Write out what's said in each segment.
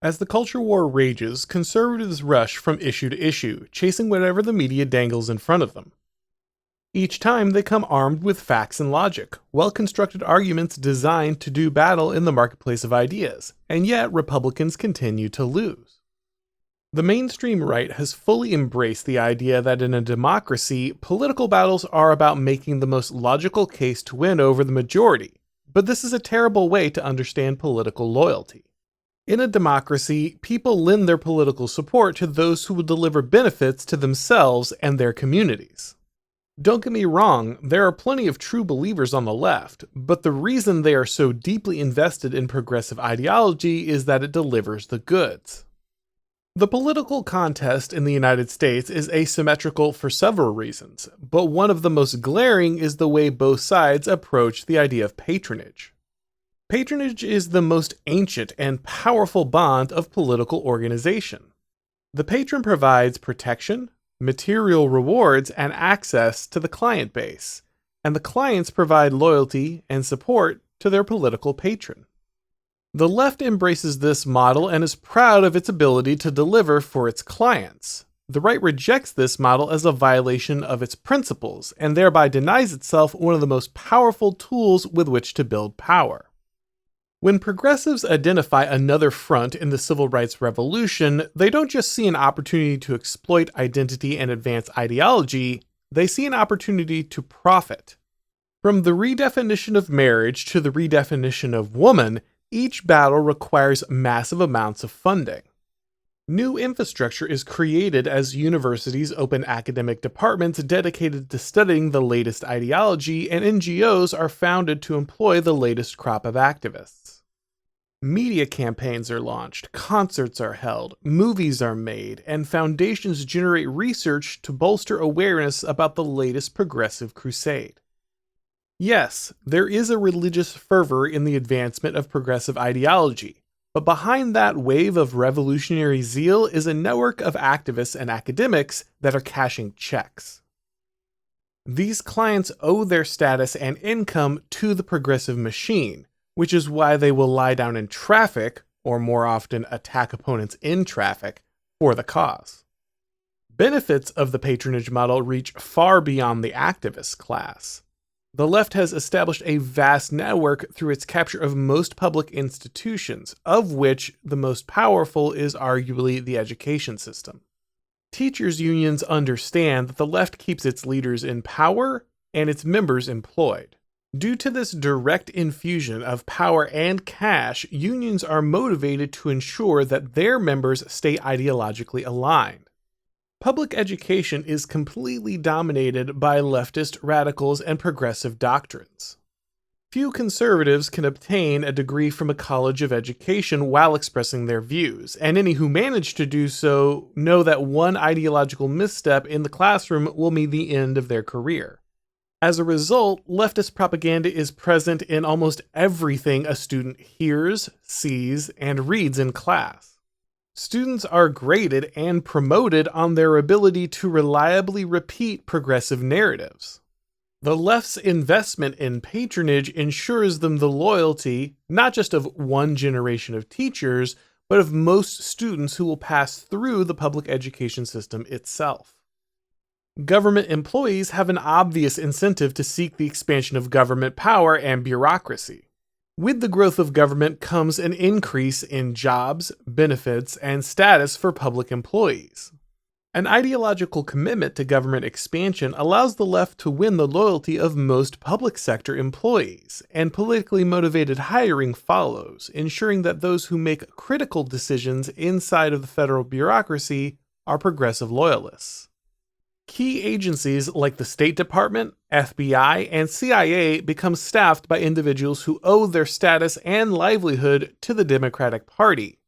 As the culture war rages, conservatives rush from issue to issue, chasing whatever the media dangles in front of them. Each time they come armed with facts and logic, well-constructed arguments designed to do battle in the marketplace of ideas, and yet Republicans continue to lose. The mainstream right has fully embraced the idea that in a democracy, political battles are about making the most logical case to win over the majority, but this is a terrible way to understand political loyalty. In a democracy, people lend their political support to those who will deliver benefits to themselves and their communities. Don't get me wrong, there are plenty of true believers on the left, but the reason they are so deeply invested in progressive ideology is that it delivers the goods. The political contest in the United States is asymmetrical for several reasons, but one of the most glaring is the way both sides approach the idea of patronage. Patronage is the most ancient and powerful bond of political organization. The patron provides protection, material rewards, and access to the client base, and the clients provide loyalty and support to their political patron. The left embraces this model and is proud of its ability to deliver for its clients. The right rejects this model as a violation of its principles and thereby denies itself one of the most powerful tools with which to build power. When progressives identify another front in the civil rights revolution, they don't just see an opportunity to exploit identity and advance ideology, they see an opportunity to profit. From the redefinition of marriage to the redefinition of woman, each battle requires massive amounts of funding. New infrastructure is created as universities open academic departments dedicated to studying the latest ideology, and NGOs are founded to employ the latest crop of activists. Media campaigns are launched, concerts are held, movies are made, and foundations generate research to bolster awareness about the latest progressive crusade. Yes, there is a religious fervor in the advancement of progressive ideology, but behind that wave of revolutionary zeal is a network of activists and academics that are cashing checks. These clients owe their status and income to the progressive machine, which is why they will lie down in traffic, or more often attack opponents in traffic, for the cause. Benefits of the patronage model reach far beyond the activist class. The left has established a vast network through its capture of most public institutions, of which the most powerful is arguably the education system. Teachers' unions understand that the left keeps its leaders in power and its members employed. Due to this direct infusion of power and cash, unions are motivated to ensure that their members stay ideologically aligned. Public education is completely dominated by leftist radicals and progressive doctrines. Few conservatives can obtain a degree from a college of education while expressing their views, and any who manage to do so know that one ideological misstep in the classroom will mean the end of their career. As a result, leftist propaganda is present in almost everything a student hears, sees, and reads in class. Students are graded and promoted on their ability to reliably repeat progressive narratives. The left's investment in patronage ensures them the loyalty, not just of one generation of teachers, but of most students who will pass through the public education system itself. Government employees have an obvious incentive to seek the expansion of government power and bureaucracy. With the growth of government comes an increase in jobs, benefits, and status for public employees. An ideological commitment to government expansion allows the left to win the loyalty of most public sector employees, and politically motivated hiring follows, ensuring that those who make critical decisions inside of the federal bureaucracy are progressive loyalists. Key agencies like the State Department, FBI, and CIA become staffed by individuals who owe their status and livelihood to the Democratic Party.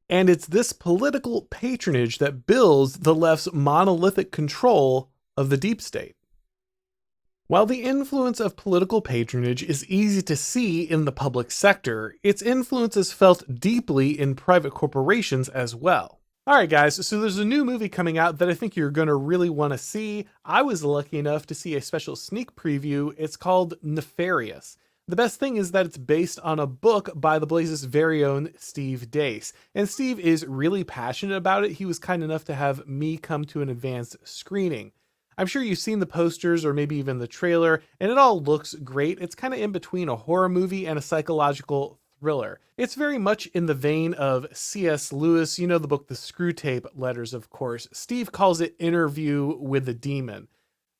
And it's this political patronage that builds the left's monolithic control of the deep state. While the influence of political patronage is easy to see in the public sector, its influence is felt deeply in private corporations as well. Alright guys, so there's a new movie coming out that I think you're going to really want to see. I was lucky enough to see a special sneak preview. It's called Nefarious. The best thing is that it's based on a book by the Blaze's very own Steve Dace. And Steve is really passionate about it. He was kind enough to have me come to an advanced screening. I'm sure you've seen the posters or maybe even the trailer, and it all looks great. It's kind of in between a horror movie and a psychological thriller. It's very much in the vein of C.S. Lewis, you know the book The Screwtape Letters, of course. Steve calls it Interview with the Demon.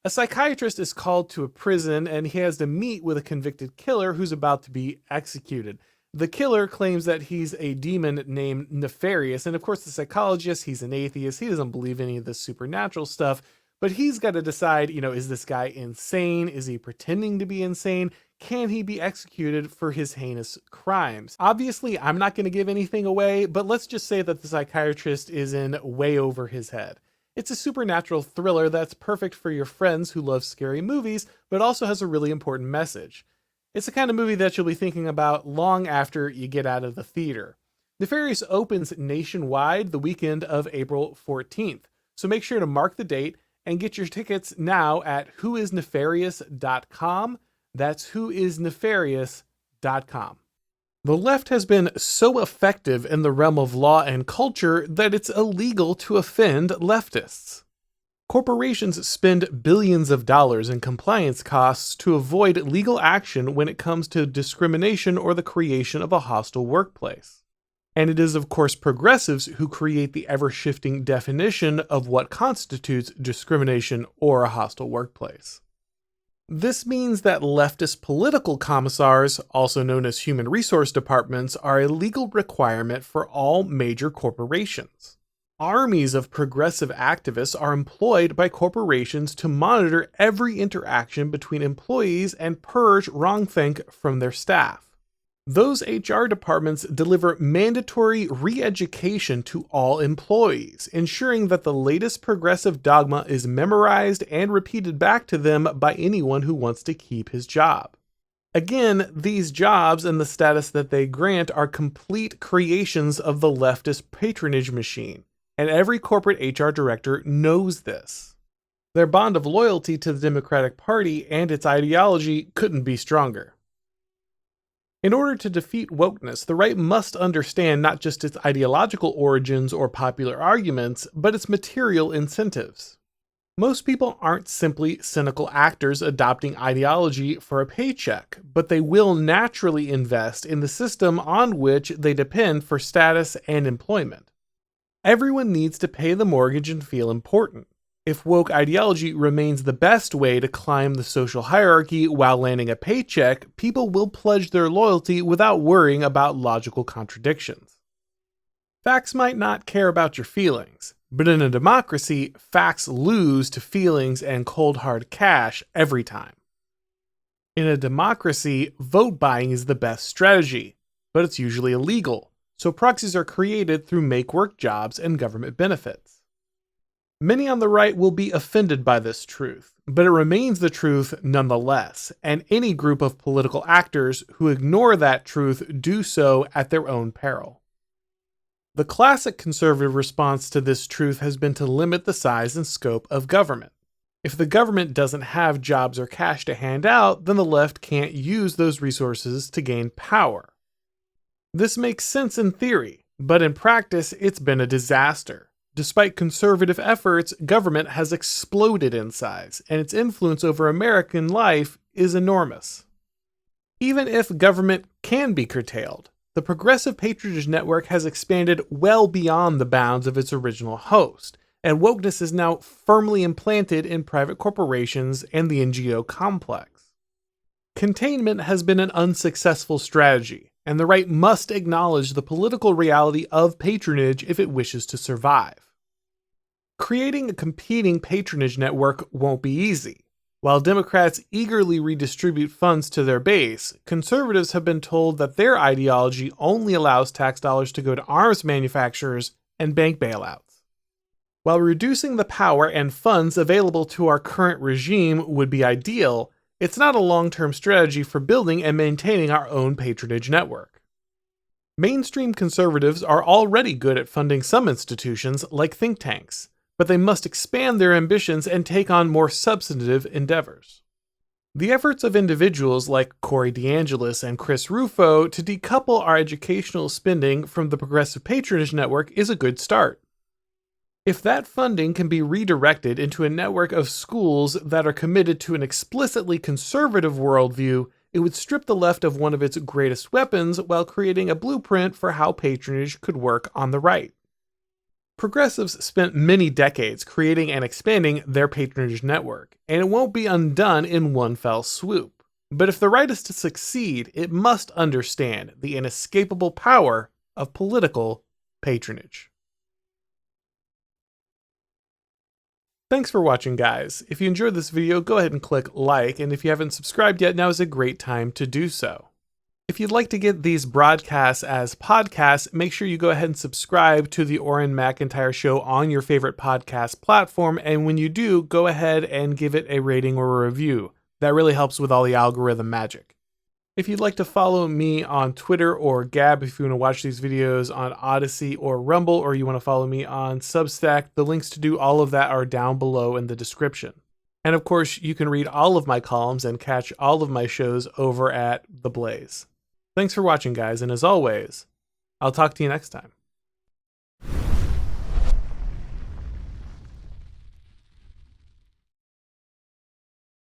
A psychiatrist is called to a prison and he has to meet with a convicted killer who's about to be executed. The killer claims that he's a demon named Nefarious, and of course the psychologist, he's an atheist, he doesn't believe any of this supernatural stuff, but he's got to decide, is this guy insane? Is he pretending to be insane? Can he be executed for his heinous crimes? Obviously, I'm not going to give anything away, but let's just say that the psychiatrist is in way over his head. It's a supernatural thriller that's perfect for your friends who love scary movies, but also has a really important message. It's the kind of movie that you'll be thinking about long after you get out of the theater. Nefarious opens nationwide the weekend of April 14th, so make sure to mark the date and get your tickets now at whoisnefarious.com. That's whoisnefarious.com. The left has been so effective in the realm of law and culture that it's illegal to offend leftists. Corporations spend billions of dollars in compliance costs to avoid legal action when it comes to discrimination or the creation of a hostile workplace. And it is, of course, progressives who create the ever-shifting definition of what constitutes discrimination or a hostile workplace. This means that leftist political commissars, also known as human resource departments, are a legal requirement for all major corporations. Armies of progressive activists are employed by corporations to monitor every interaction between employees and purge wrongthink from their staff. Those HR departments deliver mandatory re-education to all employees, ensuring that the latest progressive dogma is memorized and repeated back to them by anyone who wants to keep his job. Again, these jobs and the status that they grant are complete creations of the leftist patronage machine, and every corporate HR director knows this. Their bond of loyalty to the Democratic Party and its ideology couldn't be stronger. In order to defeat wokeness, the right must understand not just its ideological origins or popular arguments, but its material incentives. Most people aren't simply cynical actors adopting ideology for a paycheck, but they will naturally invest in the system on which they depend for status and employment. Everyone needs to pay the mortgage and feel important. If woke ideology remains the best way to climb the social hierarchy while landing a paycheck, people will pledge their loyalty without worrying about logical contradictions. Facts might not care about your feelings, but in a democracy, facts lose to feelings and cold hard cash every time. In a democracy, vote buying is the best strategy, but it's usually illegal, so proxies are created through make-work jobs and government benefits. Many on the right will be offended by this truth, but it remains the truth nonetheless, and any group of political actors who ignore that truth do so at their own peril. The classic conservative response to this truth has been to limit the size and scope of government. If the government doesn't have jobs or cash to hand out, then the left can't use those resources to gain power. This makes sense in theory, but in practice, it's been a disaster. Despite conservative efforts, government has exploded in size, and its influence over American life is enormous. Even if government can be curtailed, the progressive patronage network has expanded well beyond the bounds of its original host, and wokeness is now firmly implanted in private corporations and the NGO complex. Containment has been an unsuccessful strategy, and the right must acknowledge the political reality of patronage if it wishes to survive. Creating a competing patronage network won't be easy. While Democrats eagerly redistribute funds to their base, conservatives have been told that their ideology only allows tax dollars to go to arms manufacturers and bank bailouts. While reducing the power and funds available to our current regime would be ideal, it's not a long-term strategy for building and maintaining our own patronage network. Mainstream conservatives are already good at funding some institutions like think tanks, but they must expand their ambitions and take on more substantive endeavors. The efforts of individuals like Corey DeAngelis and Chris Rufo to decouple our educational spending from the Progressive Patronage Network is a good start. If that funding can be redirected into a network of schools that are committed to an explicitly conservative worldview, it would strip the left of one of its greatest weapons while creating a blueprint for how patronage could work on the right. Progressives spent many decades creating and expanding their patronage network, and it won't be undone in one fell swoop. But if the right is to succeed, it must understand the inescapable power of political patronage. Thanks for watching, guys. If you enjoyed this video, go ahead and click like, and if you haven't subscribed yet, now is a great time to do so. If you'd like to get these broadcasts as podcasts, make sure you go ahead and subscribe to the Auron MacIntyre Show on your favorite podcast platform, and when you do, go ahead and give it a rating or a review. That really helps with all the algorithm magic. If you'd like to follow me on Twitter or Gab, if you want to watch these videos on Odyssey or Rumble, or you want to follow me on Substack, the links to do all of that are down below in the description. And of course, you can read all of my columns and catch all of my shows over at The Blaze. Thanks for watching, guys, and as always, I'll talk to you next time.